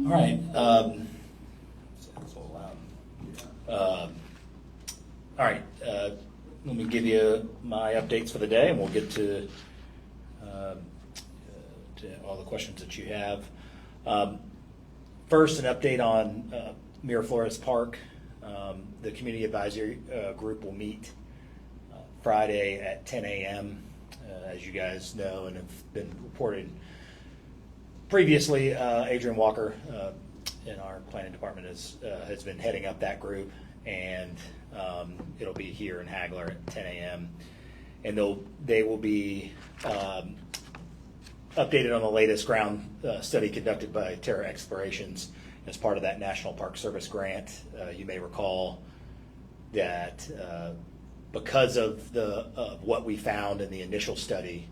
All right. Sounds a little loud. All right. Let me give you my updates for the day, and we'll get to all the questions that you have. First, an update on Miraflores Park. The community advisory group will meet Friday at 10 a.m. As you guys know and have been reported previously, Adrian Walker in our planning department has been heading up that group, and it'll be here in Hagler at 10 a.m. And they will be updated on the latest ground study conducted by Terra Explorations as part of that National Park Service grant. You may recall that because of what we found in the initial study,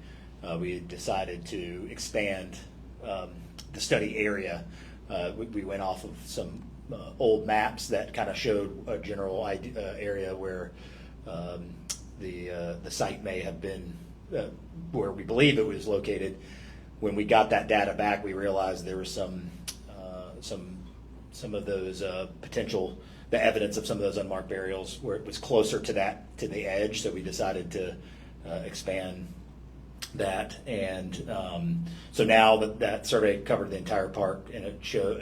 we decided to expand the study area. We went off of some old maps that kind of showed a general area where the site may have been, where we believe it was located. When we got that data back, we realized there was some of those potential, the evidence of some of those unmarked burials where it was closer to the edge, so we decided to expand that. And so now that survey covered the entire park, and it showed.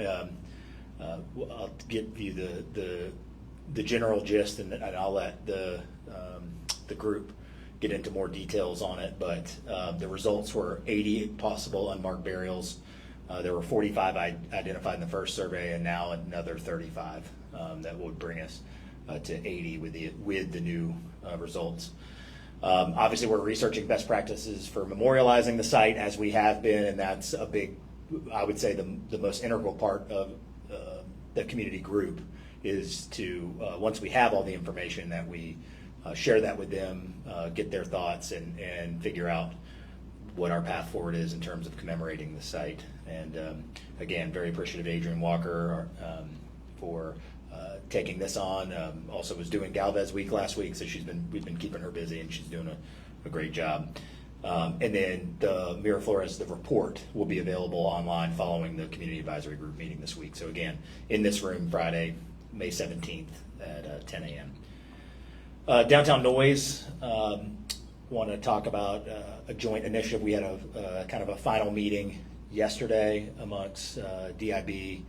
I'll give you the general gist, and I'll let the group get into more details on it. But the results were 80 possible unmarked burials. There were 45 identified in the first survey, and now another 35 that would bring us to 80 with the new results. Obviously, we're researching best practices for memorializing the site, as we have been, and that's a big, I would say, the most integral part of the community group is to, once we have all the information, that we share that with them, get their thoughts, and figure out what our path forward is in terms of commemorating the site. And again, very appreciative of Adrian Walker for taking this on. Also was doing Galvez Week last week, so we've been keeping her busy, and she's doing a great job. And then the Miraflores, the report will be available online following the community advisory group meeting this week. So again, in this room Friday, May 17th at 10 a.m. Downtown noise. Want to talk about a joint initiative. We had a kind of a final meeting yesterday amongst DIB,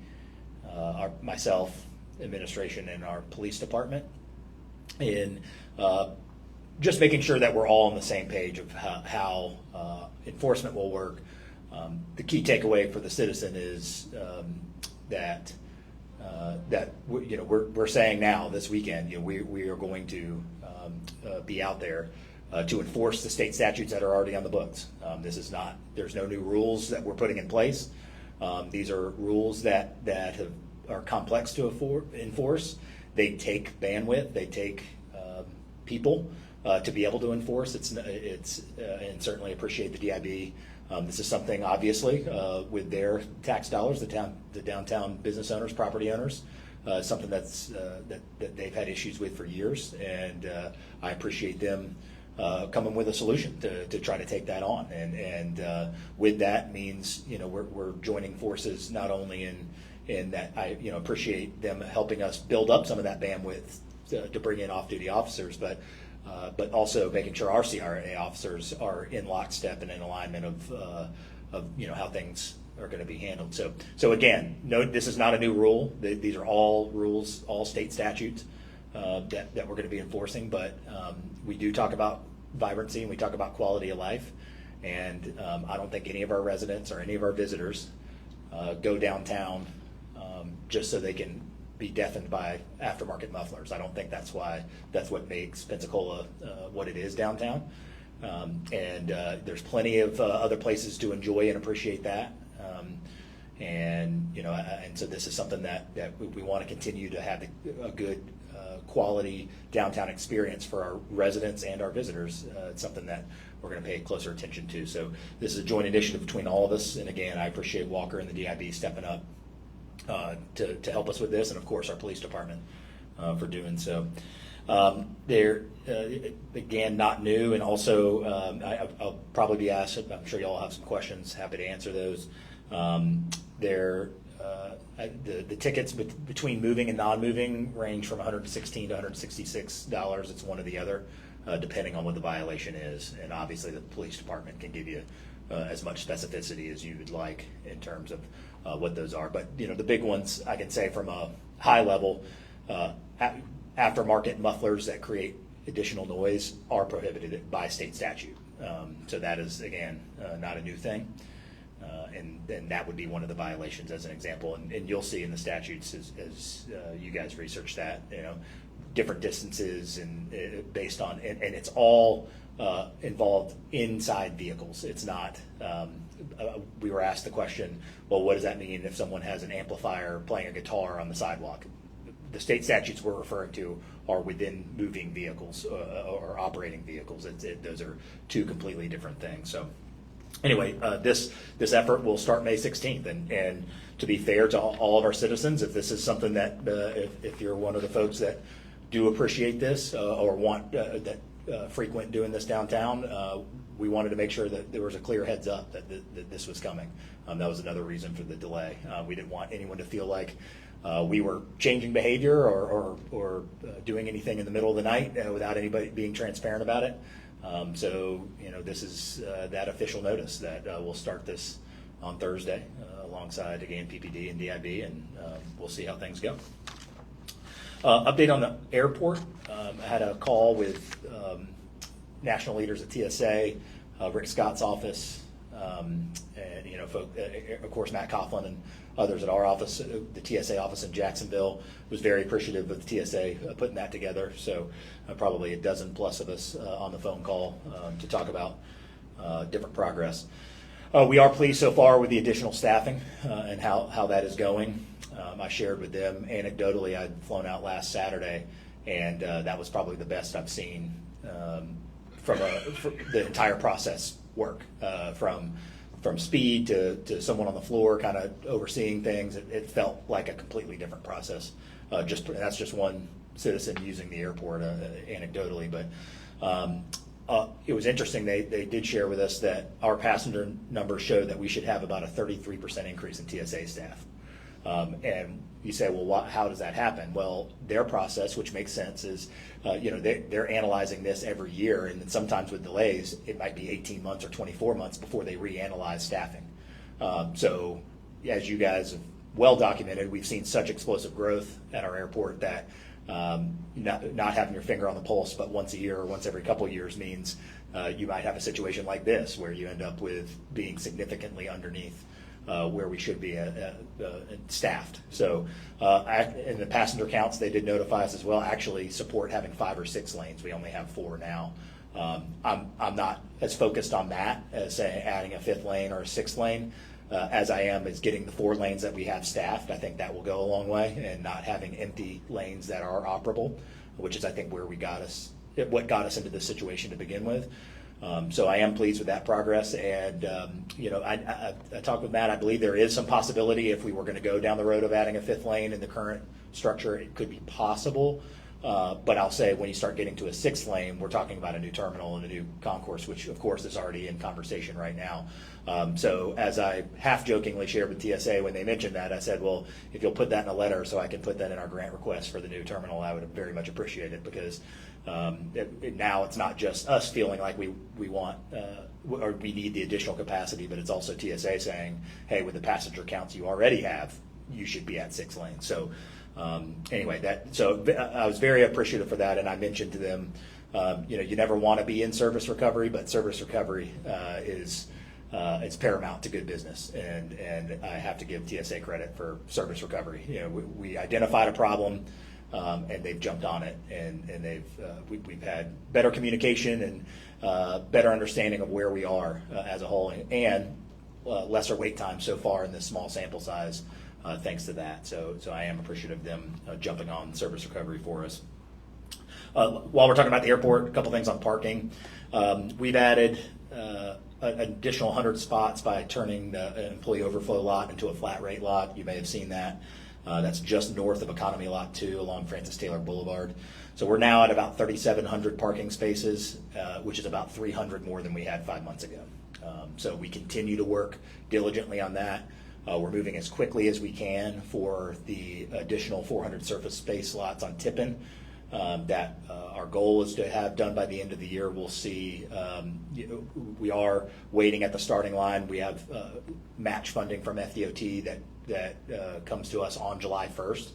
myself, administration, and our police department, in just making sure that we're all on the same page of how enforcement will work. The key takeaway for the citizen is that we're saying now this weekend, we are going to be out there to enforce the state statutes that are already on the books. There's no new rules that we're putting in place. These are rules that are complex to enforce. They take bandwidth. They take people to be able to enforce. And certainly appreciate the DIB. This is something, obviously, with their tax dollars, the downtown business owners, property owners, something that they've had issues with for years, and I appreciate them coming with a solution to try to take that on. And with that means, we're joining forces not only in that I appreciate them helping us build up some of that bandwidth to bring in off-duty officers, but also making sure our CRA officers are in lockstep and in alignment of how things are going to be handled. So again, no, this is not a new rule. These are all rules, all state statutes that we're going to be enforcing. But we do talk about vibrancy, and we talk about quality of life. And I don't think any of our residents or any of our visitors go downtown just so they can be deafened by aftermarket mufflers. I don't think that's what makes Pensacola what it is downtown. And there's plenty of other places to enjoy and appreciate that. And so this is something that we want to continue to have a good quality downtown experience for our residents and our visitors. It's something that we're going to pay closer attention to. So this is a joint initiative between all of us. And again, I appreciate Walker and the DIB stepping up to help us with this, and of course our police department for doing so. They're again not new, and also I'll probably be asked. I'm sure y'all have some questions. Happy to answer those. I The tickets between moving and non-moving range from $116 to $166. It's one or the other, depending on what the violation is. And obviously, the police department can give you as much specificity as you would like in terms of what those are. But the big ones I can say from a high level, aftermarket mufflers that create additional noise are prohibited by state statute. So that is, again, not a new thing. And that would be one of the violations as an example. And you'll see in the statutes as you guys research that, different distances and based on, and it's all involved inside vehicles. It's not, we were asked the question, well, what does that mean if someone has an amplifier playing a guitar on the sidewalk? The state statutes we're referring to are within moving vehicles or operating vehicles. Those are two completely different things. So anyway, this effort will start May 16th, and to be fair to all of our citizens, if this is something that if you're one of the folks that do appreciate this or want that frequent doing this downtown, we wanted to make sure that there was a clear heads up that this was coming. That was another reason for the delay. We didn't want anyone to feel like we were changing behavior or doing anything in the middle of the night without anybody being transparent about it. So this is that official notice that we'll start this on Thursday alongside, again, PPD and DIB, and we'll see how things go. Update on the airport. I had a call with national leaders at TSA, Rick Scott's office, and of course Matt Coughlin and others at our office, the TSA office in Jacksonville. Was very appreciative of the TSA putting that together. So probably a dozen plus of us on the phone call to talk about different progress. We are pleased so far with the additional staffing and how that is going. I shared with them anecdotally, I'd flown out last Saturday, and that was probably the best I've seen from the entire process work, from speed to someone on the floor kind of overseeing things. It felt like a completely different process. That's just one citizen using the airport anecdotally, but it was interesting. They did share with us that our passenger numbers showed that we should have about a 33% increase in TSA staff. And you say, well, how does that happen? Well, their process, which makes sense, is they're analyzing this every year, and then sometimes with delays, it might be 18 months or 24 months before they reanalyze staffing. So as you guys have well documented, we've seen such explosive growth at our airport that not having your finger on the pulse, but once a year or once every couple of years means you might have a situation like this where you end up with being significantly underneath where we should be staffed. So in the passenger counts, they did notify us as well, actually support having 5 or 6 lanes. We only have 4 now. I'm not as focused on that as say adding a 5th lane or a 6th lane as I am as getting the 4 lanes that we have staffed. I think that will go a long way, and not having empty lanes that are operable, which is I think where what got us into this situation to begin with. So I am pleased with that progress, and I talked with Matt. I believe there is some possibility if we were going to go down the road of adding a 5th lane in the current structure, it could be possible. But I'll say when you start getting to a 6th lane, we're talking about a new terminal and a new concourse, which of course is already in conversation right now. So as I half jokingly shared with TSA when they mentioned that, I said, well, if you'll put that in a letter so I can put that in our grant request for the new terminal, I would very much appreciate it, because now it's not just us feeling like we want or we need the additional capacity, but it's also TSA saying, hey, with the passenger counts you already have, you should be at 6 lanes. So anyway, so I was very appreciative for that, and I mentioned to them, you never want to be in service recovery, but service recovery is it's paramount to good business, and I have to give TSA credit for service recovery. We identified a problem, and they've jumped on it, and we've had better communication and better understanding of where we are as a whole, and lesser wait time so far in this small sample size. Thanks to that. So I am appreciative of them jumping on service recovery for us. While we're talking about the airport, a couple things on parking. We've added an additional 100 spots by turning the employee overflow lot into a flat rate lot. You may have seen that. That's just north of Economy Lot 2 along Francis Taylor Boulevard. So we're now at about 3,700 parking spaces, which is about 300 more than we had 5 months ago. So we continue to work diligently on that. We're moving as quickly as we can for the additional 400 surface space lots on Tippin. That our goal is to have done by the end of the year. We'll see. We are waiting at the starting line. We have match funding from FDOT that comes to us on July 1st.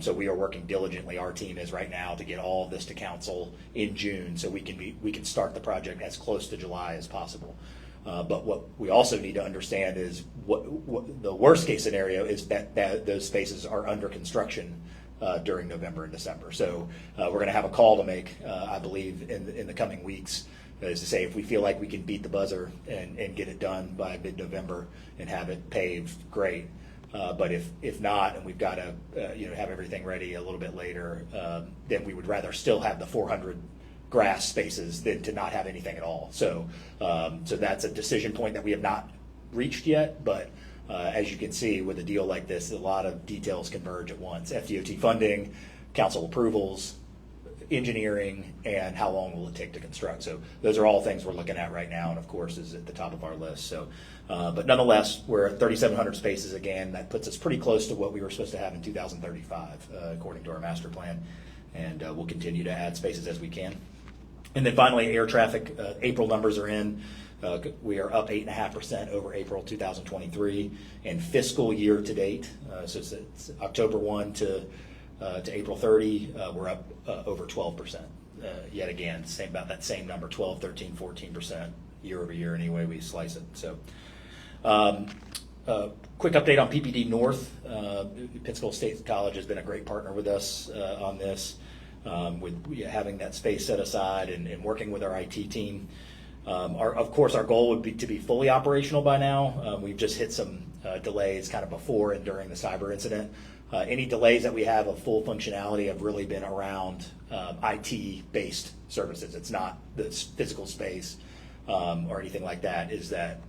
So we are working diligently. Our team is right now to get all of this to council in June, so we can start the project as close to July as possible. But what we also need to understand is what the worst case scenario is that those spaces are under construction during November and December. So we're going to have a call to make, I believe, in the coming weeks, is to say if we feel like we can beat the buzzer and get it done by mid-November and have it paved, great. But if not, and we've got to have everything ready a little bit later, then we would rather still have the 400 grass spaces than to not have anything at all. So that's a decision point that we have not reached yet, but as you can see with a deal like this, a lot of details converge at once. FDOT funding, council approvals, engineering, and how long will it take to construct. So those are all things we're looking at right now, and of course is at the top of our list. So, but nonetheless, we're at 3,700 spaces again. That puts us pretty close to what we were supposed to have in 2035, according to our master plan, and we'll continue to add spaces as we can. And then finally, air traffic, April numbers are in. We are up 8.5% over April 2023, and fiscal year to date, so it's October 1 to April 30, we're up over 12%. Yet again, about that same number, 12, 13, 14% year over year, any way we slice it. So, quick update on PPD North. Pensacola State College has been a great partner with us on this, with having that space set aside and working with our IT team. Of course, our goal would be to be fully operational by now. We've just hit some delays kind of before and during the cyber incident. Any delays that we have of full functionality have really been around IT-based services. It's not the physical space or anything like that. Is that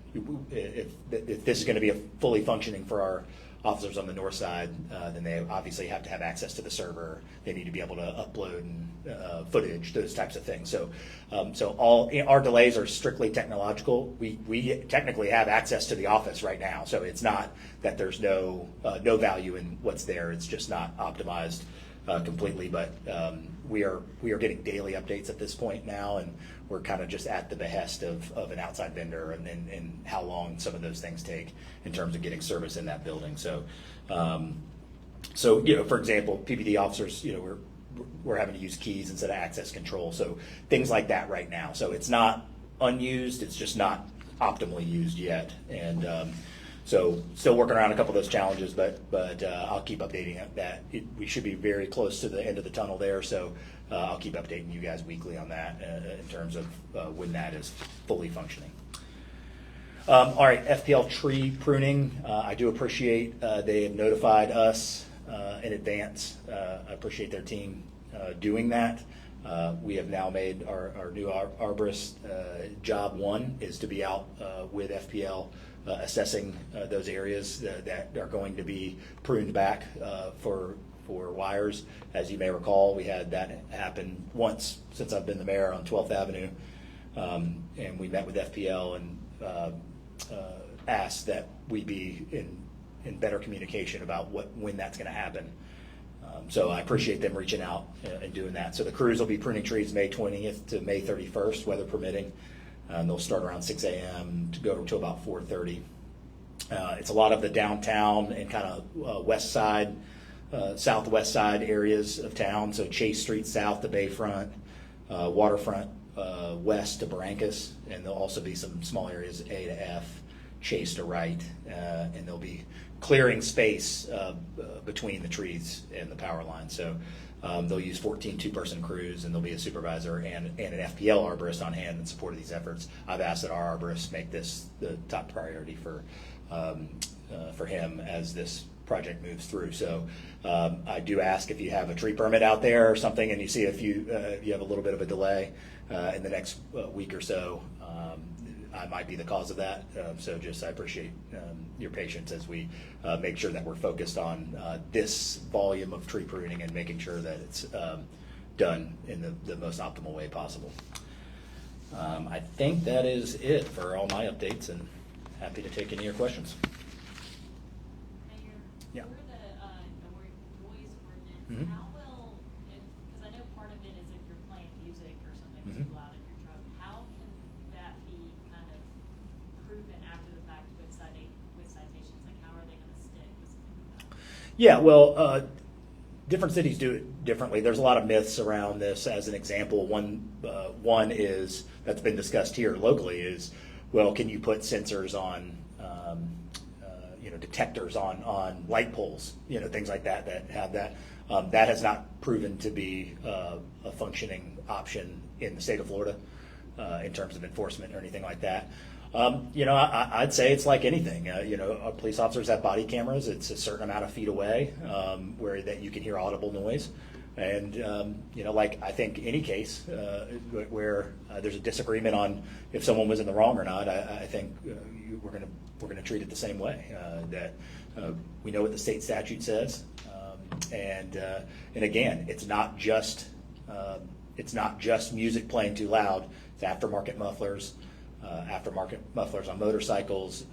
if this is going to be a fully functioning for our officers on the north side, then they obviously have to have access to the server. They need to be able to upload footage, those types of things. So all our delays are strictly technological. We technically have access to the office right now, so it's not that there's no value in what's there. It's just not optimized completely. But we are getting daily updates at this point now, and we're kind of just at the behest of an outside vendor and how long some of those things take in terms of getting service in that building. So, for example, PPD officers, we're having to use keys instead of access control. So things like that right now. So it's not unused. It's just not optimally used yet. And so still working around a couple of those challenges, but I'll keep updating that. We should be very close to the end of the tunnel there. So I'll keep updating you guys weekly on that in terms of when that is fully functioning. All right, FPL tree pruning. I do appreciate they have notified us in advance. I appreciate their team doing that. We have now made our new arborist job one is to be out with FPL assessing those areas that are going to be pruned back for wires. As you may recall, we had that happen once since I've been the mayor on 12th Avenue, and we met with FPL and asked that we be in better communication about when that's going to happen. So I appreciate them reaching out and doing that. So the crews will be pruning trees May 20th to May 31st, weather permitting. They'll start around 6 a.m. to go to about 4:30. It's a lot of the downtown and kind of west side, southwest side areas of town. So Chase Street south to Bayfront, Waterfront west to Barrancas, and there'll also be some small areas A to F, Chase to right, and they'll be clearing space between the trees and the power line. So they'll use 14 two-person crews, and there'll be a supervisor and an FPL arborist on hand in support of these efforts. I've asked that our arborists make this the top priority for him as this project moves through. So I do ask if you have a tree permit out there or something, and you see if you have a little bit of a delay in the next week or so, I might be the cause of that. So just I appreciate your patience as we make sure that we're focused on this volume of tree pruning and making sure that it's done in the most optimal way possible. I think that is it for all my updates, and happy to take any of your questions. Yeah. For the noise ordinance, Mhm. how will, because I know part of it is if you're playing music or something Mhm. too loud in your truck, how can that be kind of proven after the fact with citations? Like, how are they going to stick with something like that? Yeah, well, different cities do it differently. There's a lot of myths around this. As an example, one is that's been discussed here locally is, well, can you put sensors on, detectors on light poles, things like that that have that. That has not proven to be a functioning option in the state of Florida in terms of enforcement or anything like that. I'd say it's like anything. Police officers have body cameras. It's a certain amount of feet away where that you can hear audible noise. And, like I think any case where there's a disagreement on if someone was in the wrong or not, I think we're gonna treat it the same way. That we know what the state statute says, and again, it's not just music playing too loud. It's aftermarket mufflers. Aftermarket mufflers on motorcycles.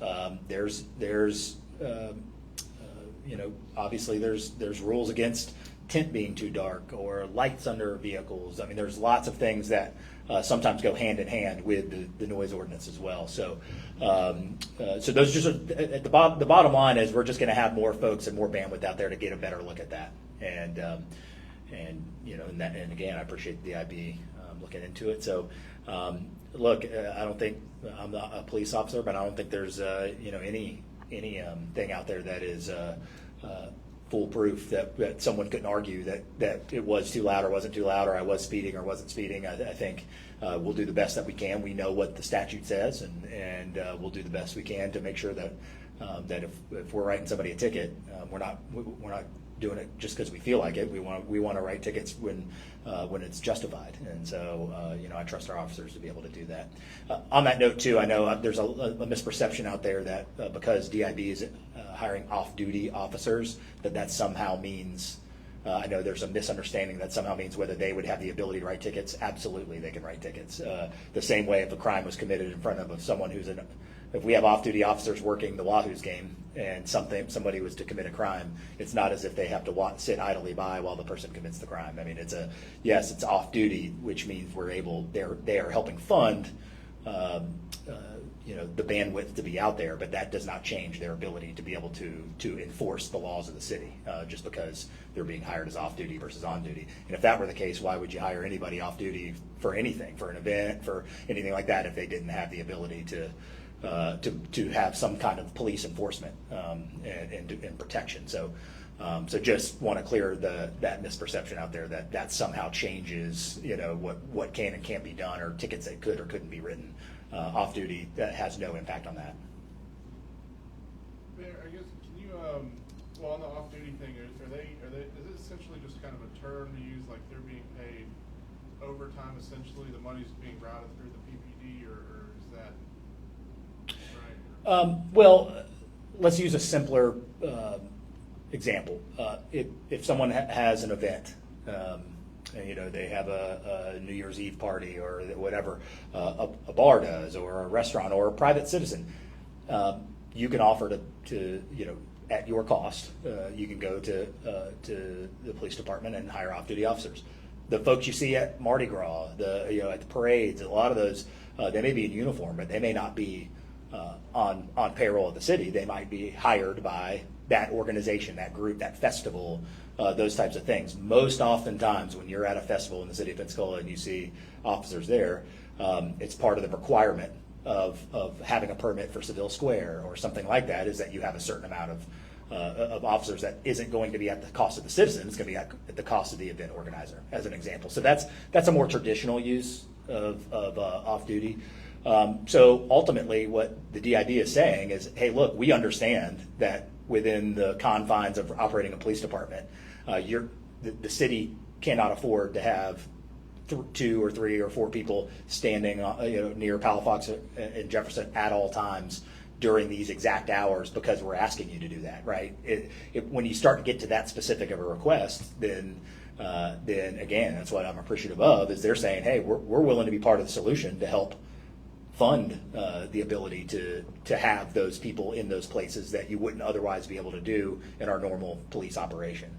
Obviously there's rules against tint being too dark or lights under vehicles. I mean, there's lots of things that sometimes go hand in hand with the noise ordinance as well. So those just at the bottom line is we're just going to have more folks and more bandwidth out there to get a better look at that. And again, I appreciate the IB looking into it. So. Look, I don't think I'm not a police officer, but I don't think there's any thing out there that is foolproof that someone couldn't argue that it was too loud or wasn't too loud or I was speeding or wasn't speeding. I think we'll do the best that we can. We know what the statute says, and we'll do the best we can to make sure that if we're writing somebody a ticket, we're not doing it just because we feel like it. We want to write tickets when it's justified, and so I trust our officers to be able to do that. On that note, too, I know there's a misperception out there that because DIB is hiring off-duty officers, that somehow means. I know there's a misunderstanding that somehow means whether they would have the ability to write tickets. Absolutely, they can write tickets. The same way if a crime was committed in front of someone if we have off-duty officers working the Wahoos game and somebody was to commit a crime, it's not as if they have to sit idly by while the person commits the crime. I mean, it's off-duty, which means they are helping fund the bandwidth to be out there, but that does not change their ability to be able to enforce the laws of the city just because they're being hired as off-duty versus on-duty. And if that were the case, why would you hire anybody off-duty for anything, for an event, for anything like that, if they didn't have the ability to have some kind of police enforcement and protection? So just want to clear that misperception out there that somehow changes what can and can't be done or tickets that could or couldn't be written. Off-duty, that has no impact on that. Mayor, I guess can you on the off-duty thing, is it essentially just kind of a term to use, like they're being paid overtime essentially, the money's being routed through the PPD, or is that right? Well, let's use a simpler example. If someone has an event, they have a New Year's Eve party or whatever a bar does, or a restaurant or a private citizen, you can offer to at your cost, you can go to the police department and hire off-duty officers. The folks you see at Mardi Gras, at the parades, a lot of those, they may be in uniform, but they may not be on payroll of the city. They might be hired by that organization, that group, that festival, those types of things. Most oftentimes when you're at a festival in the city of Pensacola and you see officers there, it's part of the requirement of having a permit for Seville Square or something like that, is that you have a certain amount of officers that isn't going to be at the cost of the citizen. It's going to be at the cost of the event organizer, as an example. So that's a more traditional use of off-duty. So ultimately what the DID is saying is, hey, look, we understand that within the confines of operating a police department, the city cannot afford to have 2 or 3 or 4 people standing near Palafox and Jefferson at all times during these exact hours because we're asking you to do that, right? When you start to get to that specific of a request, then again, that's what I'm appreciative of, is they're saying, hey, we're willing to be part of the solution to help fund the ability to have those people in those places that you wouldn't otherwise be able to do in our normal police operation.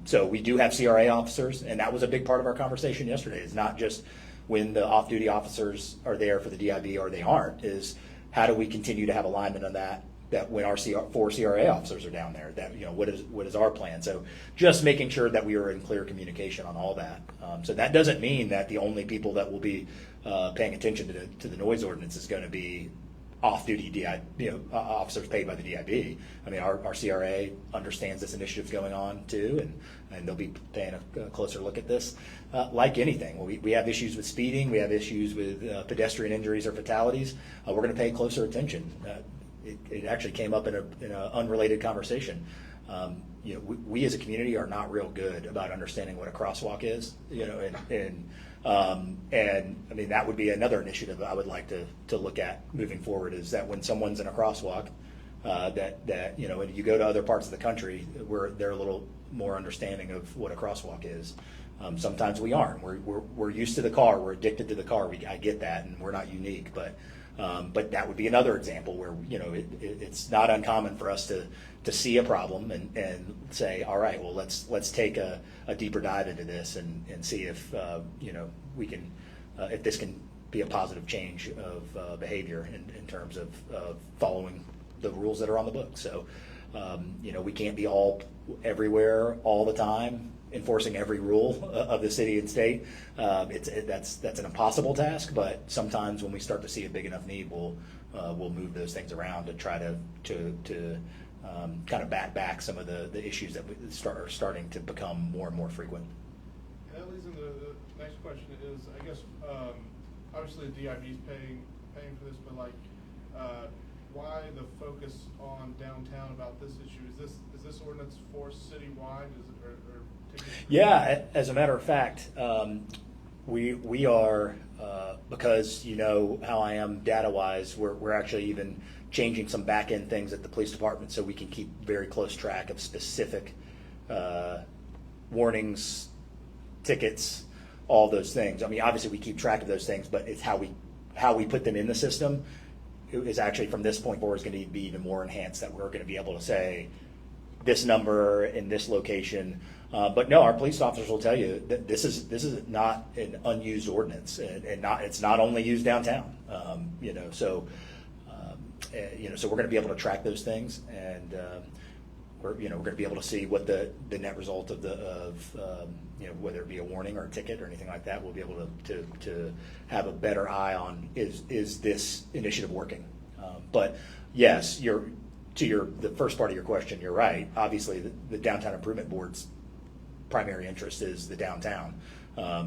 So we do have CRA officers, and that was a big part of our conversation yesterday. It's not just when the off-duty officers are there for the DIB or they aren't, is how do we continue to have alignment on that when our four CRA officers are down there, that, what is our plan? So just making sure that we are in clear communication on all that. So that doesn't mean that the only people that will be paying attention to the noise ordinance is going to be off-duty officers paid by the DIB. I mean, our CRA understands this initiative's going on too, and they'll be paying a closer look at this. Like anything, we have issues with speeding, we have issues with pedestrian injuries or fatalities. We're going to pay closer attention. It actually came up in an unrelated conversation. We as a community are not real good about understanding what a crosswalk is, and I mean, that would be another initiative I would like to look at moving forward, is that when someone's in a crosswalk, that when you go to other parts of the country where they're a little more understanding of what a crosswalk is. Sometimes we aren't. We're used to the car. We're addicted to the car. I get that, and we're not unique, but that would be another example where it's not uncommon for us to see a problem and say, all right, well, let's take a deeper dive into this and see if we can if this can be a positive change of behavior in terms of following the rules that are on the book. So we can't be all everywhere all the time enforcing every rule of the city and state. That's an impossible task, but sometimes when we start to see a big enough need, we'll move those things around to try to kind of back some of the issues that are starting to become more and more frequent. And that leads into the next question is, I guess, obviously the DIB is paying for this, but why the focus on downtown about this issue? Is this ordinance forced citywide? Yeah, as a matter of fact, we are because how I am data wise, we're actually even changing some back end things at the police department so we can keep very close track of specific warnings, tickets, all those things. I mean, obviously we keep track of those things, but it's how we put them in the system is actually from this point forward is going to be even more enhanced, that we're going to be able to say this number in this location. But no, our police officers will tell you that this is not an unused ordinance, and it's not only used downtown. So we're going to be able to track those things, and we're going to be able to see what the net result of whether it be a warning or a ticket or anything like that. We'll be able to have a better eye on is this initiative working. But yes, the first part of your question, you're right. Obviously, the Downtown Improvement Board's primary interest is the downtown.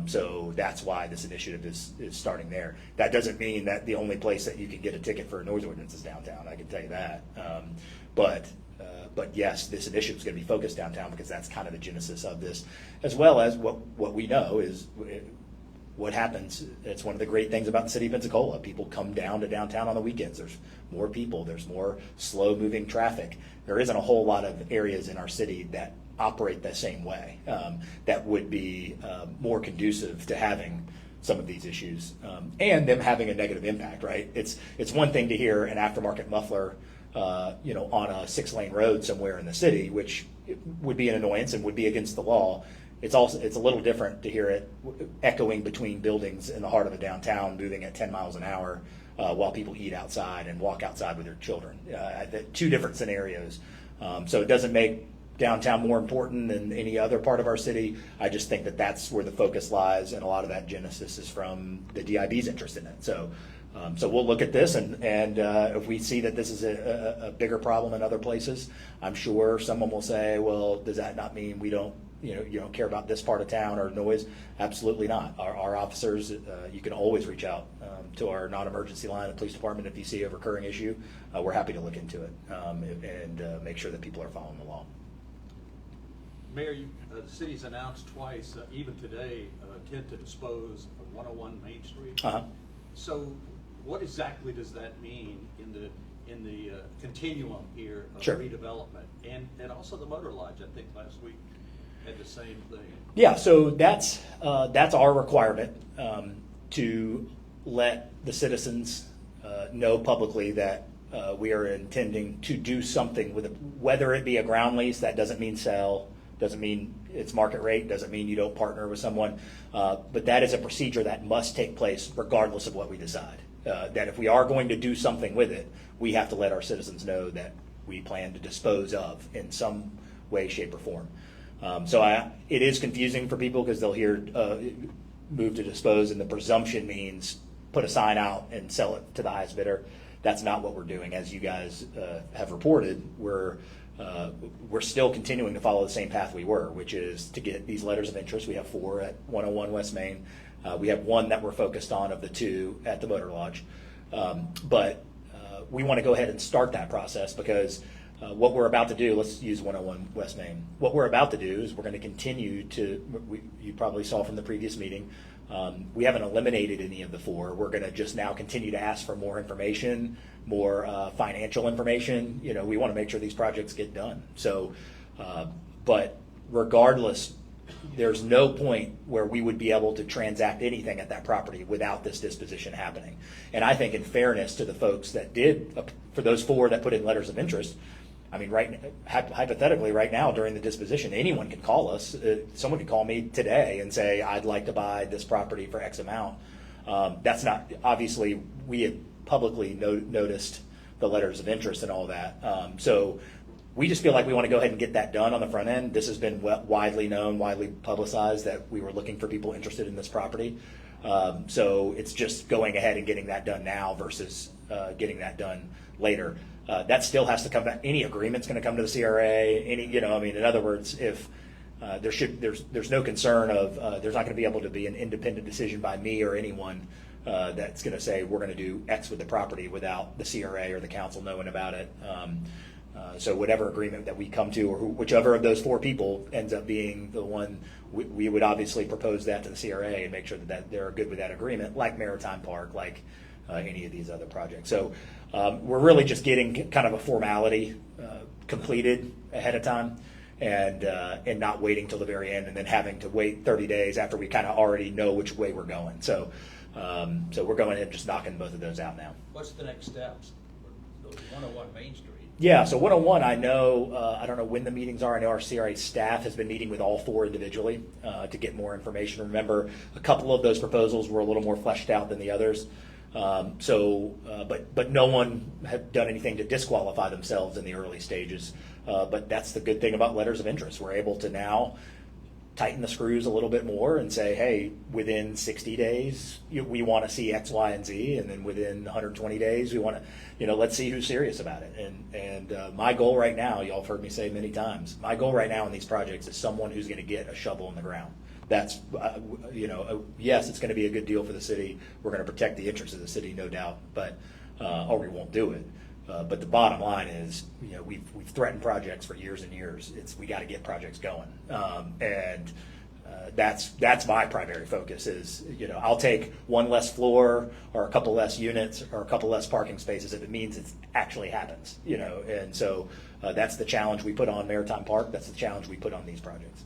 So that's why this initiative is starting there. That doesn't mean that the only place that you can get a ticket for a noise ordinance is downtown. I can tell you that. But yes, this initiative is going to be focused downtown because that's kind of the genesis of this, as well as what we know is what happens. It's one of the great things about the city of Pensacola. People come down to downtown on the weekends. There's more people. There's more slow-moving traffic. There isn't a whole lot of areas in our city that operate the same way, that would be more conducive to having some of these issues and them having a negative impact, right? It's one thing to hear an aftermarket muffler on a 6-lane road somewhere in the city, which would be an annoyance and would be against the law. It's a little different to hear it echoing between buildings in the heart of a downtown, moving at 10 miles an hour while people eat outside and walk outside with their children. Two different scenarios. So it doesn't make downtown more important than any other part of our city. I just think that that's where the focus lies, and a lot of that genesis is from the DIB's interest in it. So we'll look at this, and if we see that this is a bigger problem in other places, I'm sure someone will say, well, does that not mean we don't, you don't care about this part of town or noise? Absolutely not. Our officers, you can always reach out to our non-emergency line at the police department if you see a recurring issue. We're happy to look into it and make sure that people are following the law. Mayor, the city's announced twice, even today, intent to dispose of 101 Main Street. Uh-huh. So, what exactly does that mean in the continuum here of Sure. redevelopment, and also the Motor Lodge? I think last week had the same thing. Yeah, so that's our requirement to let the citizens know publicly that we are intending to do something with it, whether it be a ground lease. That doesn't mean sell, doesn't mean it's market rate, doesn't mean you don't partner with someone, but that is a procedure that must take place regardless of what we decide. That if we are going to do something with it, we have to let our citizens know that we plan to dispose of in some way, shape, or form. It is confusing for people because they'll hear move to dispose, and the presumption means put a sign out and sell it to the highest bidder. That's not what we're doing. As you guys have reported, we're still continuing to follow the same path we were, which is to get these letters of interest. We have 4 at 101 West Main. We have 1 that we're focused on of the 2 at the Motor Lodge. But we want to go ahead and start that process because what we're about to do, let's use 101 West Main. What we're about to do is we're going to continue to, you probably saw from the previous meeting, we haven't eliminated any of the 4. We're going to just now continue to ask for more information, more financial information. You know, we want to make sure these projects get done. So, but regardless, there's no point where we would be able to transact anything at that property without this disposition happening. And I think in fairness to the folks that did, for those 4 that put in letters of interest, I mean, hypothetically, right now during the disposition, anyone can call us. Someone could call me today and say, I'd like to buy this property for X amount. That's not, obviously, we have publicly noticed the letters of interest and all that. So we just feel like we want to go ahead and get that done on the front end. This has been widely known, widely publicized that we were looking for people interested in this property. So it's just going ahead and getting that done now versus getting that done later. That still has to come back. Any agreement's going to come to the CRA. In other words, if there's no concern of there's not going to be able to be an independent decision by me or anyone that's going to say we're going to do X with the property without the CRA or the council knowing about it. So whatever agreement that we come to, or whichever of those 4 people ends up being the one, we would obviously propose that to the CRA and make sure that they're good with that agreement, like Maritime Park, like any of these other projects. So we're really just getting kind of a formality completed ahead of time, and not waiting till the very end and then having to wait 30 days after we kind of already know which way we're going. So we're going ahead and just knocking both of those out now. What's the next steps? 101 Main Street. Yeah, so 101, I know, I don't know when the meetings are. I know our CRA staff has been meeting with all 4 individually to get more information. Remember, a couple of those proposals were a little more fleshed out than the others. But no one had done anything to disqualify themselves in the early stages. But that's the good thing about letters of interest. We're able to now tighten the screws a little bit more and say, hey, within 60 days, we want to see X, Y, and Z. And then within 120 days, we want to, let's see who's serious about it. And my goal right now, y'all have heard me say many times, my goal right now in these projects is someone who's going to get a shovel in the ground. That's, yes, it's going to be a good deal for the city. We're going to protect the interests of the city, no doubt, but or we won't do it. But the bottom line is, we've threatened projects for years and years. We got to get projects going, and that's my primary focus. Is I'll take 1 less floor or a couple less units or a couple less parking spaces if it means it actually happens. And so that's the challenge we put on Maritime Park. That's the challenge we put on these projects.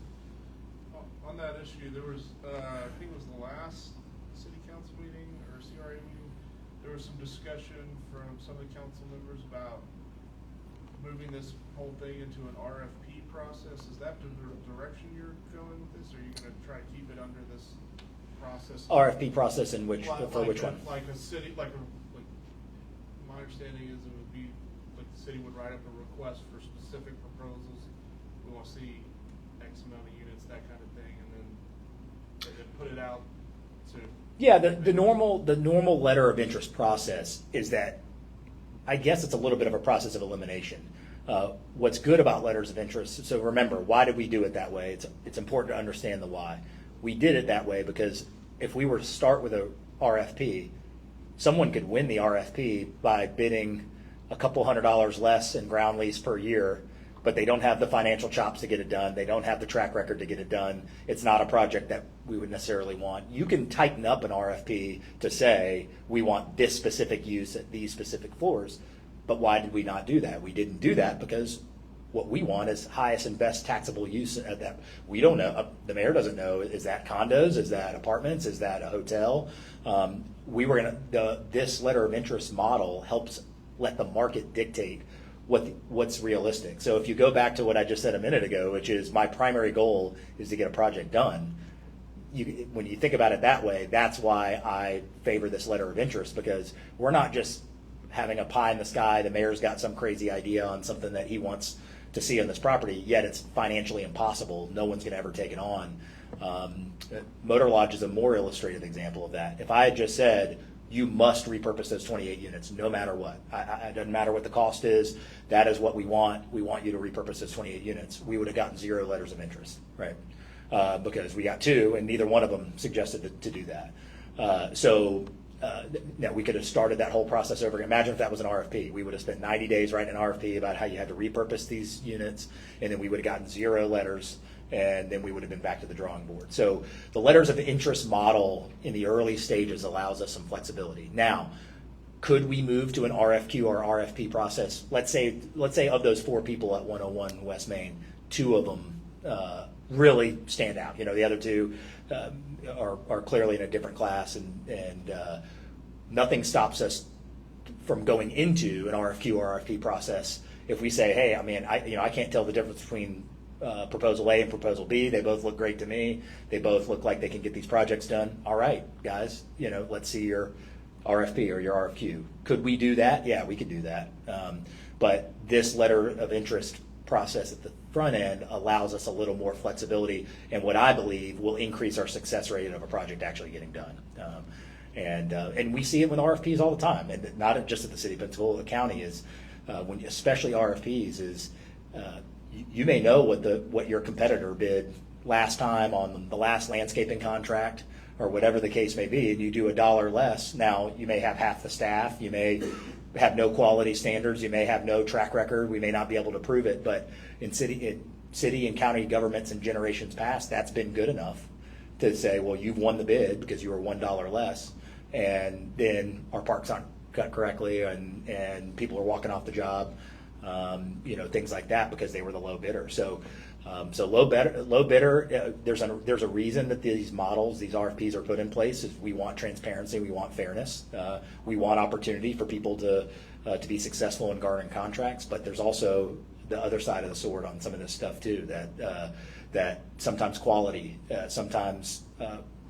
On that issue, there was, I think it was the last city council meeting or CRA meeting, there was some discussion from some of the council members about moving this whole thing into an RFP process. Is that the direction you're going with this, or are you going to try to keep it under this process? RFP process in which, for which one? Like a city, like my understanding is it would be, like the city would write up a request for specific proposals. We want to see X amount of units, that kind of thing, and then put it out to. Yeah, the normal letter of interest process is that, I guess it's a little bit of a process of elimination. What's good about letters of interest, so remember, why did we do it that way? It's important to understand the why. We did it that way because if we were to start with a RFP, someone could win the RFP by bidding a couple $100 less in ground lease per year, but they don't have the financial chops to get it done. They don't have the track record to get it done. It's not a project that we would necessarily want. You can tighten up an RFP to say, we want this specific use at these specific floors, but why did we not do that? We didn't do that because what we want is highest and best taxable use at that. We don't know, the mayor doesn't know, is that condos, is that apartments, is that a hotel? This letter of interest model helps let the market dictate what's realistic. So if you go back to what I just said a minute ago, which is my primary goal is to get a project done, when you think about it that way, that's why I favor this letter of interest, because we're not just having a pie in the sky, the mayor's got some crazy idea on something that he wants to see on this property, yet it's financially impossible. No one's going to ever take it on. Motor Lodge is a more illustrative example of that. If I had just said, you must repurpose those 28 units no matter what, it doesn't matter what the cost is, that is what we want you to repurpose those 28 units, we would have gotten 0 letters of interest, right? Because we got 2 and neither one of them suggested to do that. Now we could have started that whole process over. Imagine if that was an RFP. We would have spent 90 days writing an RFP about how you had to repurpose these units, and then we would have gotten 0 letters, and then we would have been back to the drawing board. So the letters of interest model in the early stages allows us some flexibility. Now, could we move to an RFQ or RFP process? Let's say of those 4 people at 101 West Main, 2 of them really stand out. The other 2 are clearly in a different class, and nothing stops us from going into an RFQ or RFP process if we say, hey, I can't tell the difference between proposal A and proposal B. They both look great to me. They both look like they can get these projects done. All right, guys, let's see your RFP or your RFQ. Could we do that? Yeah, we could do that. But this letter of interest process at the front end allows us a little more flexibility, and what I believe will increase our success rate of a project actually getting done. And we see it with RFPs all the time, and not just at the City of Pensacola. The county is, especially RFPs, is you may know what your competitor bid last time on the last landscaping contract or whatever the case may be, and you do $1 less. Now you may have half the staff, you may have no quality standards, you may have no track record, we may not be able to prove it, but in city and county governments in generations past, that's been good enough to say, well, you've won the bid because you were $1 less, and then our parks aren't cut correctly, and people are walking off the job, things like that because they were the low bidder. So low bidder. There's a reason that these models, these RFPs are put in place. Is we want transparency, we want fairness, we want opportunity for people to be successful in garnering contracts. But there's also the other side of the sword on some of this stuff too. That sometimes quality, sometimes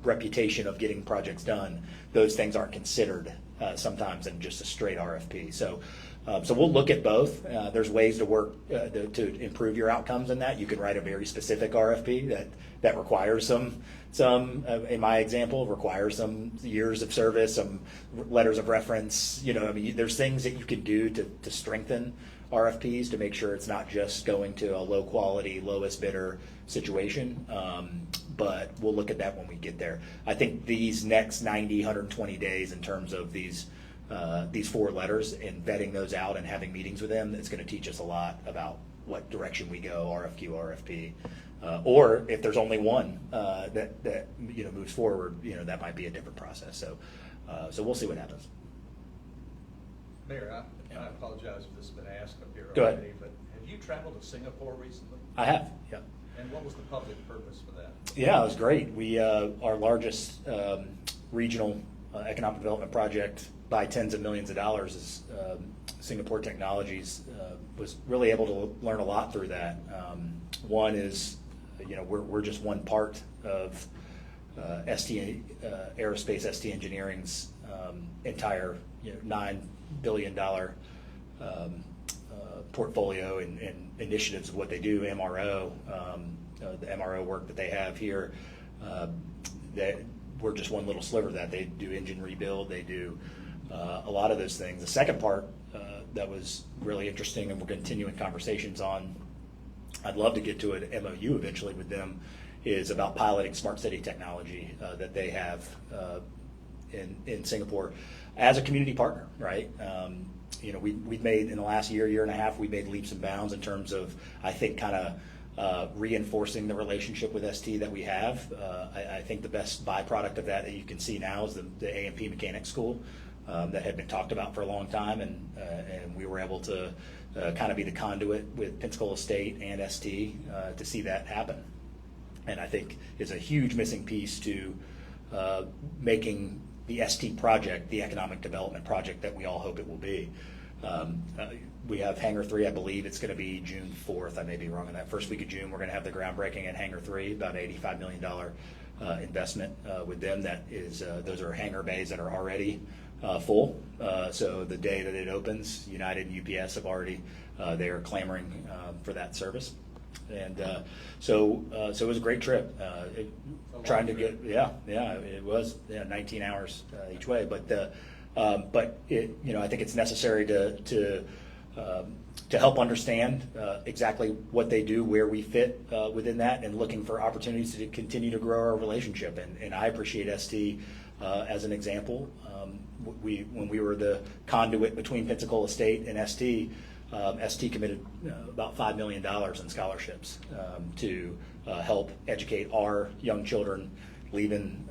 reputation of getting projects done. Those things aren't considered sometimes in just a straight RFP. So we'll look at both. There's ways to work to improve your outcomes in that. You can write a very specific RFP that requires some in my example, requires some years of service, some letters of reference. There's things that you can do to strengthen RFPs to make sure it's not just going to a low quality, lowest bidder situation. But we'll look at that when we get there. I think these next 90, 120 days in terms of these 4 letters and vetting those out and having meetings with them, it's going to teach us a lot about what direction we go, RFQ, RFP, or if there's only one that moves forward, that might be a different process. So we'll see what happens. Mayor, I apologize if this has been asked up here Go ahead. already, but have you traveled to Singapore recently? I have, yeah. And what was the public purpose for that? Yeah, it was great. We our largest regional economic development project by tens of millions of dollars is Singapore Technologies. Was really able to learn a lot through that. One is, we're just one part of ST Aerospace, ST Engineering's entire $9 billion portfolio and initiatives of what they do. MRO, the MRO work that they have here, that we're just one little sliver of that. They do engine rebuild, they do a lot of those things. The second part that was really interesting, and we're continuing conversations on, I'd love to get to an MOU eventually with them, is about piloting smart city technology that they have in Singapore as a community partner, right? We've made, in the last year and a half, we've made leaps and bounds in terms of, I think, kind of reinforcing the relationship with ST that we have. I think the best byproduct of that you can see now is the A&P Mechanics School, that had been talked about for a long time, and we were able to kind of be the conduit with Pensacola State and ST to see that happen. And I think is a huge missing piece to making the ST project the economic development project that we all hope it will be. We have Hangar 3, I believe it's going to be June 4th. I may be wrong on that. First week of June, we're going to have the groundbreaking at Hangar 3, about $85 million investment with them. That is, those are hangar bays that are already full. So the day that it opens, United and UPS have already, they are clamoring for that service. And so it was a great trip. Trying to get, it was 19 hours each way. But it, I think it's necessary to help understand exactly what they do, where we fit within that, and looking for opportunities to continue to grow our relationship. And I appreciate ST as an example. When we were the conduit between Pensacola State and ST, ST committed about $5 million in scholarships to help educate our young children leaving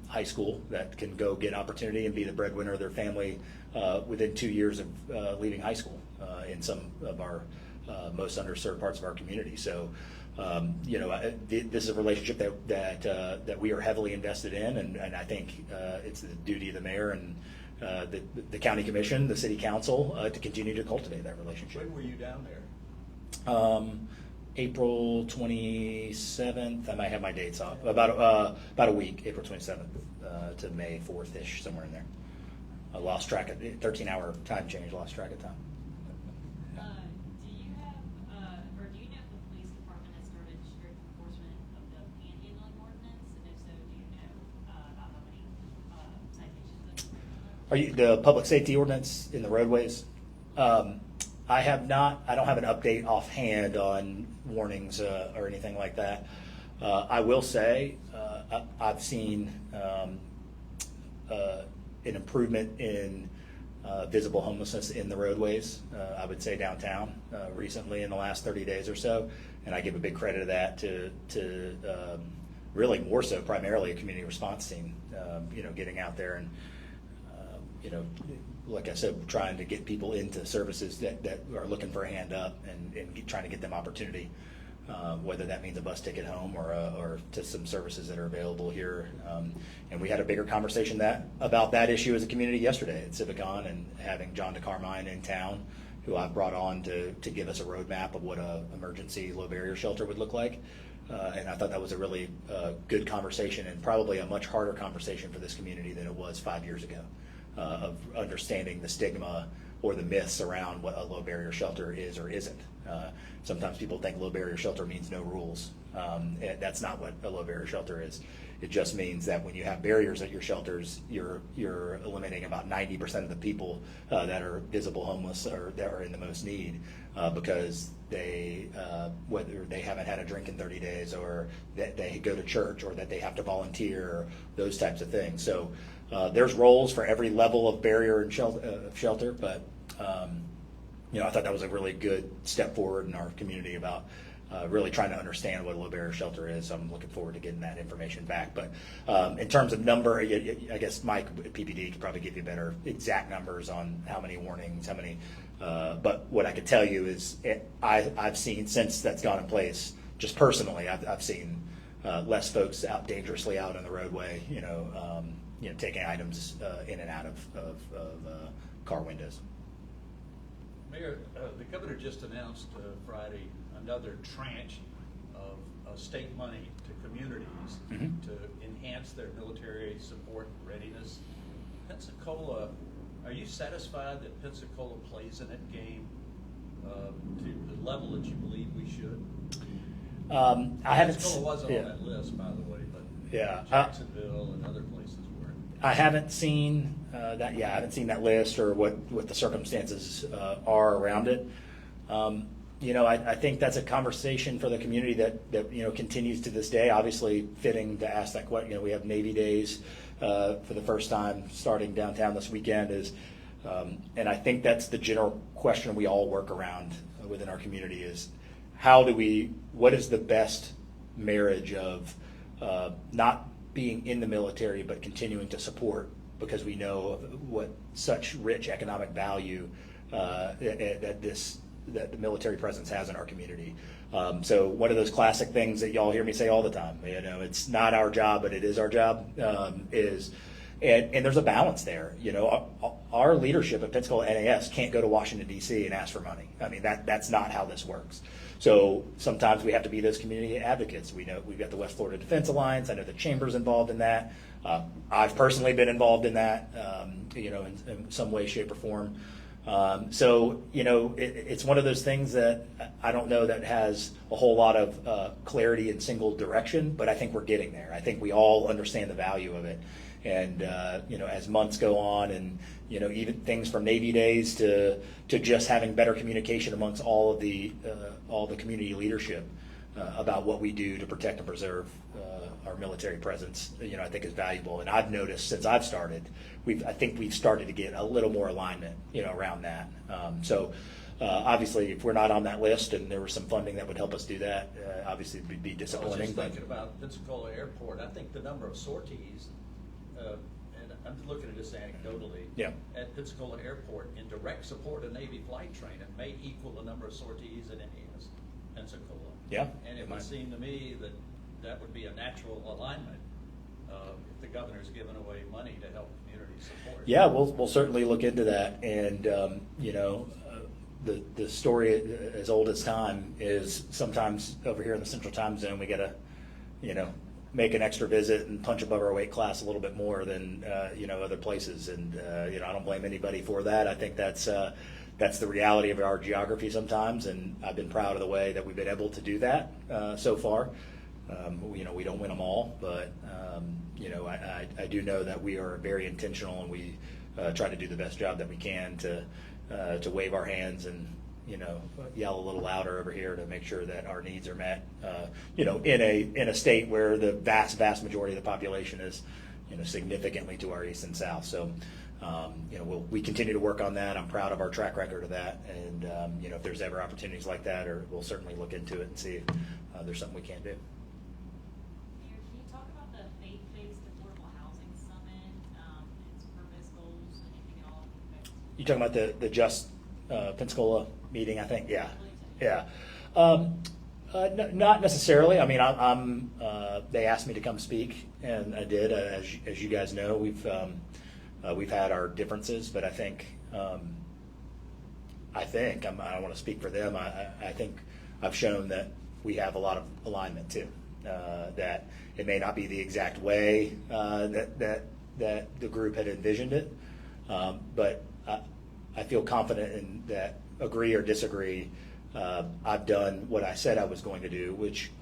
high school that can go get opportunity and be the breadwinner of their family within 2 years of leaving high school in some of our most underserved parts of our community. So, this is a relationship that we are heavily invested in, and I think it's the duty of the mayor and the county commission, the city council, to continue to cultivate that relationship. When were you down there? April 27th. I might have my dates off. About a week, April 27th to May 4th-ish, somewhere in there. I lost track of 13-hour time change. Lost track of time. Do you have, or do you know if the police department has started strict enforcement of the panhandling ordinance? And if so, do you know about how many citations? Are you the public safety ordinance in the roadways? I have not. I don't have an update offhand on warnings or anything like that. I will say I've seen an improvement in visible homelessness in the roadways. I would say downtown recently in the last 30 days or so, and I give a big credit to that to really more so primarily a community response team. Getting out there and like I said, trying to get people into services that are looking for a hand up and trying to get them opportunity, whether that means a bus ticket home or to some services that are available here. And we had a bigger conversation about that issue as a community yesterday at Civicon, and having John DeCarmine in town, who I've brought on to give us a roadmap of what a emergency low barrier shelter would look like. And I thought that was a really good conversation, and probably a much harder conversation for this community than it was 5 years ago. Of understanding the stigma or the myths around what a low barrier shelter is or isn't. Sometimes people think low barrier shelter means no rules. That's not what a low barrier shelter is. It just means that when you have barriers at your shelters, you're eliminating about 90% of the people that are visible homeless or that are in the most need because they whether they haven't had a drink in 30 days or that they go to church or that they have to volunteer or those types of things. So there's roles for every level of barrier and shelter, but I thought that was a really good step forward in our community about really trying to understand what a low barrier shelter is. So I'm looking forward to getting that information back. But in terms of number, I guess Mike at PPD could probably give you better exact numbers on how many warnings, how many. But what I could tell you is I've seen, since that's gone in place, just personally, I've seen less folks out dangerously out on the roadway, taking items in and out of car windows. Mayor, the governor just announced Friday another tranche of state money to communities to enhance their military support and readiness. Pensacola, are you satisfied that Pensacola plays in that game to the level that you believe we should? I haven't. Pensacola wasn't on that list, by the way, but yeah, Jacksonville and other places were. I haven't seen that. Yeah, I haven't seen that list or what the circumstances are around it. I think that's a conversation for the community that continues to this day. Obviously, fitting to ask that question. We have Navy Days for the first time starting downtown this weekend. And I think that's the general question we all work around within our community is what is the best marriage of not being in the military but continuing to support because we know what such rich economic value that the military presence has in our community. So one of those classic things that y'all hear me say all the time, it's not our job, but it is our job, and there's a balance there. Our leadership at Pensacola NAS can't go to Washington, D.C. and ask for money. I mean, that's not how this works. So sometimes we have to be those community advocates. We know we've got the West Florida Defense Alliance. I know the Chamber's involved in that. I've personally been involved in that, in some way, shape, or form. So it's one of those things that I don't know that has a whole lot of clarity in single direction, but I think we're getting there. I think we all understand the value of it. And as months go on, and even things from Navy days to just having better communication amongst all the community leadership about what we do to protect and preserve our military presence, I think is valuable. And I've noticed since I've started, I think we've started to get a little more alignment, around that. Obviously, if we're not on that list and there was some funding that would help us do that, obviously it would be I was disappointing. just thinking about Pensacola Airport. I think the number of sorties, and I'm looking at this anecdotally, Yeah. at Pensacola Airport in direct support of Navy flight training may equal the number of sorties at NAS Pensacola. Yeah, And it it might. would seem to me that that would be a natural alignment if the governor's given away money to help community support. Yeah, we'll certainly look into that. And the story as old as time is sometimes over here in the Central Time Zone we got to make an extra visit and punch above our weight class a little bit more than other places. And I don't blame anybody for that. I think that's the reality of our geography sometimes. And I've been proud of the way that we've been able to do that so far. We don't win them all, but I do know that we are very intentional, and we try to do the best job that we can to wave our hands and yell a little louder over here to make sure that our needs are met. In a state where the vast majority of the population is significantly to our east and south. So we continue to work on that. I'm proud of our track record of that, and if there's ever opportunities like that, we'll certainly look into it and see if there's something we can do. Mayor, can you talk about the faith-based affordable housing summit, its purpose, goals, anything at all? You talking about the Just Pensacola meeting? I think, yeah. Not necessarily. I mean, they asked me to come speak, and I did. As you guys know, we've had our differences, but I think I don't want to speak for them. I think I've shown that we have a lot of alignment too. That it may not be the exact way that the group had envisioned it, but I feel confident in that. Agree or disagree, I've done what I said I was going to do, which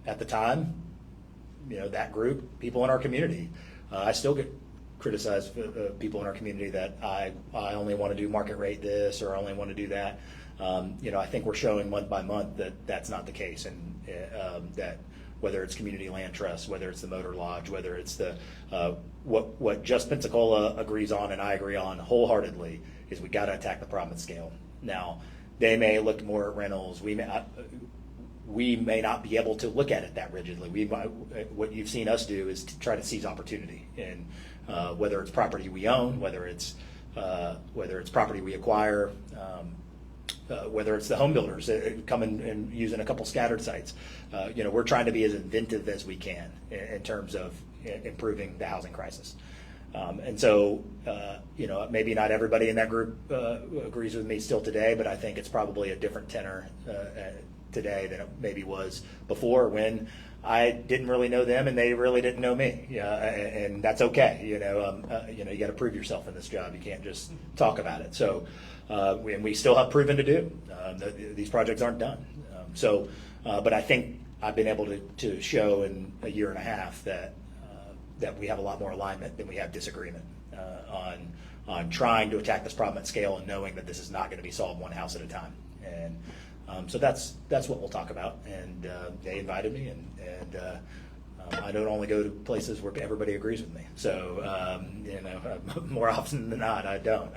at the time, that group, people in our community, I still get criticized, people in our community that I only want to do market rate this, or I only want to do that. I think we're showing month by month that that's not the case, and that whether it's community land trust, whether it's the motor lodge, whether it's the what Just Pensacola agrees on and I agree on wholeheartedly is we got to attack the problem at scale. Now, they may look more at rentals. We may not be able to look at it that rigidly. What you've seen us do is to try to seize opportunity, and whether it's property we own, whether it's property we acquire, whether it's the home builders coming and using a couple scattered sites. We're trying to be as inventive as we can in terms of improving the housing crisis. And so, maybe not everybody in that group agrees with me still today, but I think it's probably a different tenor today than it maybe was before, when I didn't really know them and they really didn't know me. And that's okay. You got to prove yourself in this job. You can't just talk about it. So, and we still have proven to do. These projects aren't done. But I think I've been able to show in a year and a half that we have a lot more alignment than we have disagreement on trying to attack this problem at scale, and knowing that this is not going to be solved one house at a time. And so that's what we'll talk about. And they invited me, and I don't only go to places where everybody agrees with me. So more often than not, I don't.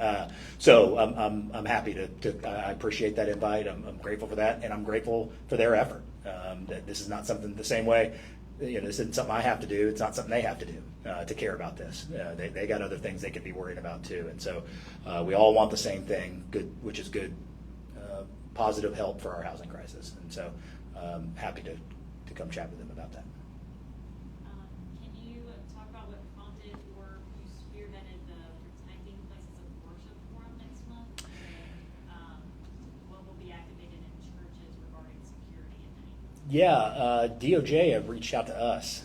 So I'm happy to. I appreciate that invite. I'm grateful for that, and I'm grateful for their effort. That this is not something the same way. this isn't something I have to do. It's not something they have to do to care about this. They got other things they could be worried about too. And so we all want the same thing, good, which is good, positive help for our housing crisis. And so happy to come chat with them about that. Can you talk about what prompted or you spearheaded the Protecting Places of Worship Forum next month? And what will be activated in churches regarding security, if any? Yeah, DOJ have reached out to us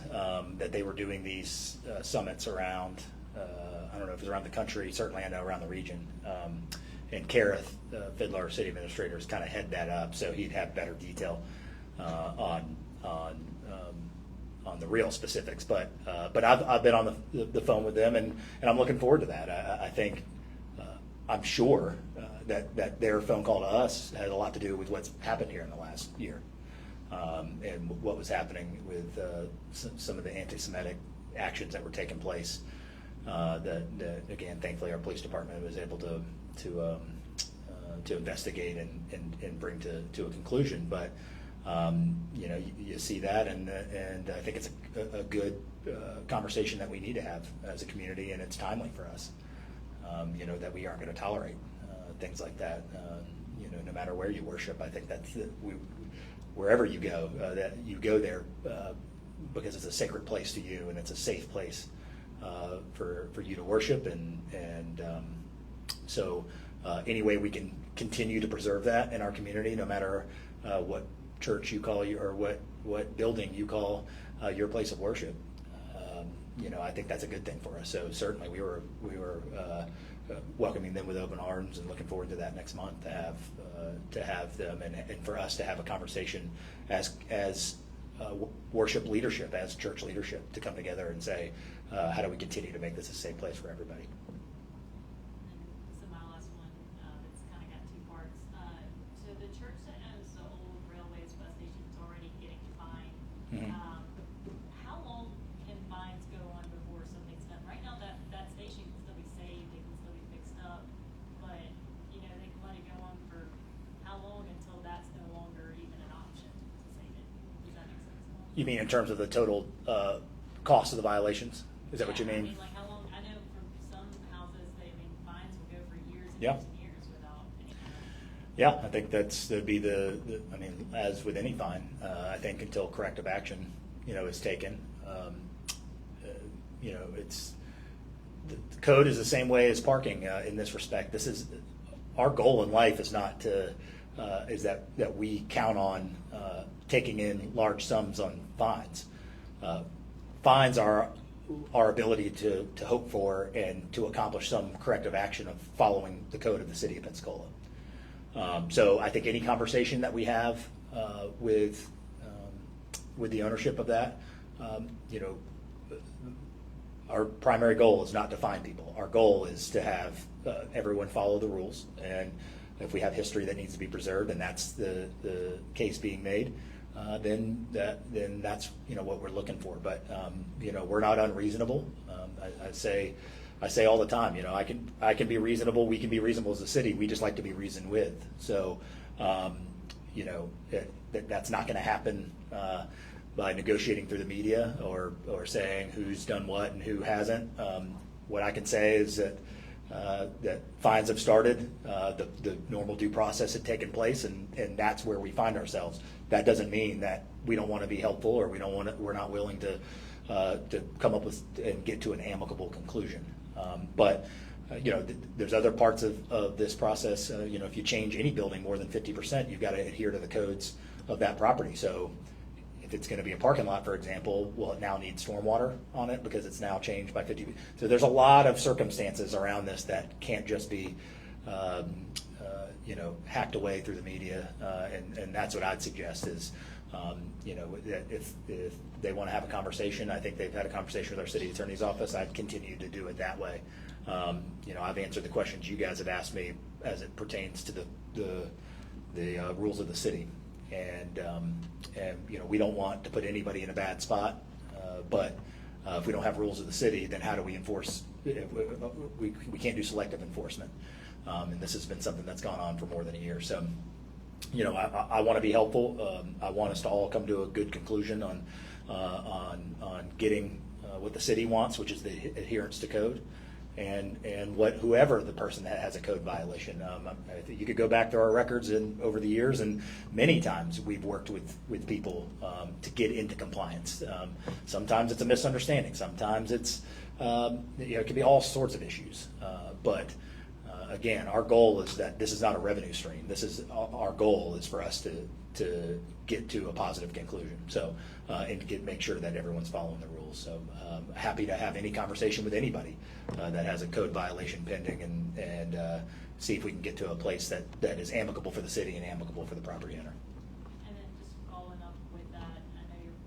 that they were doing these summits around, I don't know if it's around the country, certainly I know around the region. And Kareth Fidler, our city administrator, has kind of head that up, so he'd have better detail on the real specifics. But I've been on the phone with them, and I'm looking forward to that. I think I'm sure that their phone call to us had a lot to do with what's happened here in the last year, and what was happening with some of the anti-Semitic actions that were taking place. That again, thankfully, our police department was able to investigate and bring to a conclusion. But you see that, and I think it's a good conversation that we need to have as a community, and it's timely for us. That we aren't going to tolerate things like that. No matter where you worship, I think that's wherever you go, that you go there because it's a sacred place to you, and it's a safe place for you to worship, and so any way we can continue to preserve that in our community, no matter what church you call or what building you call your place of worship, I think that's a good thing for us. So certainly we were welcoming them with open arms and looking forward to that next month to have them and for us to have a conversation as worship leadership, as church leadership, to come together and say, how do we continue to make this a safe place for everybody? So my last one, it's kind of got two parts. So the church that owns the old railways bus station is already getting fined. Mhm. How long can fines go on before something's done? Right now, that station can still be saved, it can still be fixed up, but they can let it go on for how long until that's no longer even an option to save it? Does that make sense? You mean in terms of the total cost of the violations? Is that what you Yeah, mean? like how long? I know for some houses, fines will go for years and Yeah. years and years without any kind of. Yeah, I think that'd be as with any fine, I think until corrective action, is taken. It's the code is the same way as parking in this respect. This is our goal in life is not to is that we count on taking in large sums on fines. Fines are our ability to hope for and to accomplish some corrective action of following the code of the City of Pensacola. So I think any conversation that we have with the ownership of that, our primary goal is not to fine people. Our goal is to have everyone follow the rules, and if we have history that needs to be preserved, and that's the case being made, then that's what we're looking for. But we're not unreasonable. I say all the time, I can be reasonable. We can be reasonable as a city. We just like to be reasoned with. So that's not going to happen by negotiating through the media or saying who's done what and who hasn't. What I can say is that fines have started, the normal due process had taken place, and that's where we find ourselves. That doesn't mean that we don't want to be helpful or we're not willing to come up with and get to an amicable conclusion. But there's other parts of this process. If you change any building more than 50%, you've got to adhere to the codes of that property. So if it's going to be a parking lot, for example, well, it now needs stormwater on it because it's now changed by 50. So there's a lot of circumstances around this that can't just be, hacked away through the media. And that's what I'd suggest is, that if they want to have a conversation, I think they've had a conversation with our city attorney's office. I'd continue to do it that way. I've answered the questions you guys have asked me as it pertains to the rules of the city. And we don't want to put anybody in a bad spot, but if we don't have rules of the city, then how do we enforce? We can't do selective enforcement, and this has been something that's gone on for more than a year. So, I want to be helpful. I want us to all come to a good conclusion on getting what the city wants, which is the adherence to code, and what whoever the person that has a code violation. I think you could go back to our records over the years, and many times we've worked with people to get into compliance. Sometimes it's a misunderstanding. Sometimes it's it can be all sorts of issues. But again, our goal is that this is not a revenue stream. This is our goal is for us to get to a positive conclusion. So and make sure that everyone's following the rules. So happy to have any conversation with anybody that has a code violation pending, and see if we can get to a place that is amicable for the city and amicable for the property owner. And then just following up with that, I know you're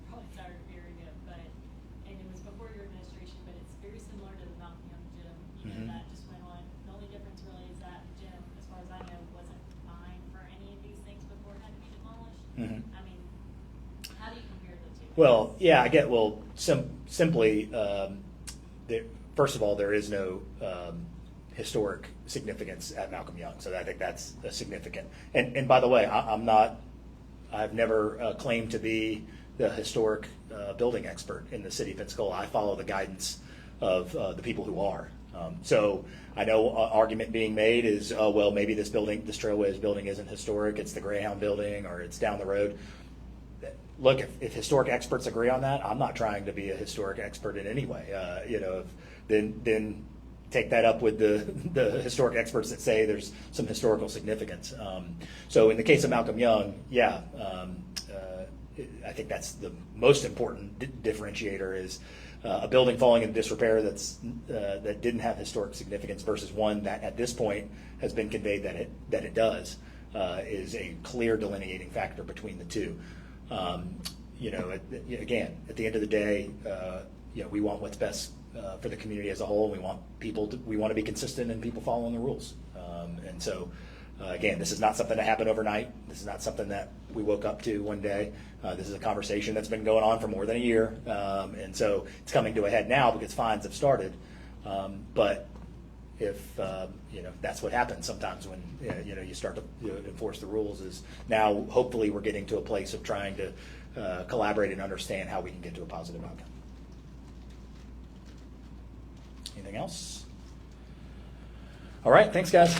probably tired of hearing it, and it was before your administration, but it's very similar to the Malcolm Young gym, Mhm. that just went on. The only difference really is that gym, as far as I know, wasn't fined for any of these things before it had to be demolished. Mhm. I mean, how do you compare the two? Well, yeah, I get. Well, simply, first of all, there is no historic significance at Malcolm Young, so I think that's a significant. And by the way, I've never claimed to be the historic building expert in the city of Pensacola. I follow the guidance of the people who are. So I know argument being made is, oh, well, maybe this Trailways building isn't historic. It's the Greyhound building, or it's down the road. Look, if historic experts agree on that, I'm not trying to be a historic expert in any way. Then take that up with the historic experts that say there's some historical significance. So in the case of Malcolm Young, yeah, I think that's the most important differentiator is a building falling into disrepair that didn't have historic significance versus one that at this point has been conveyed that it does, is a clear delineating factor between the two. Again, at the end of the day, we want what's best for the community as a whole. We want to be consistent and people following the rules. And so, again, this is not something that happened overnight. This is not something that we woke up to one day. This is a conversation that's been going on for more than a year. And so it's coming to a head now because fines have started. But if that's what happens sometimes when you start to enforce the rules, is now hopefully we're getting to a place of trying to collaborate and understand how we can get to a positive outcome. Anything else? All right, thanks guys.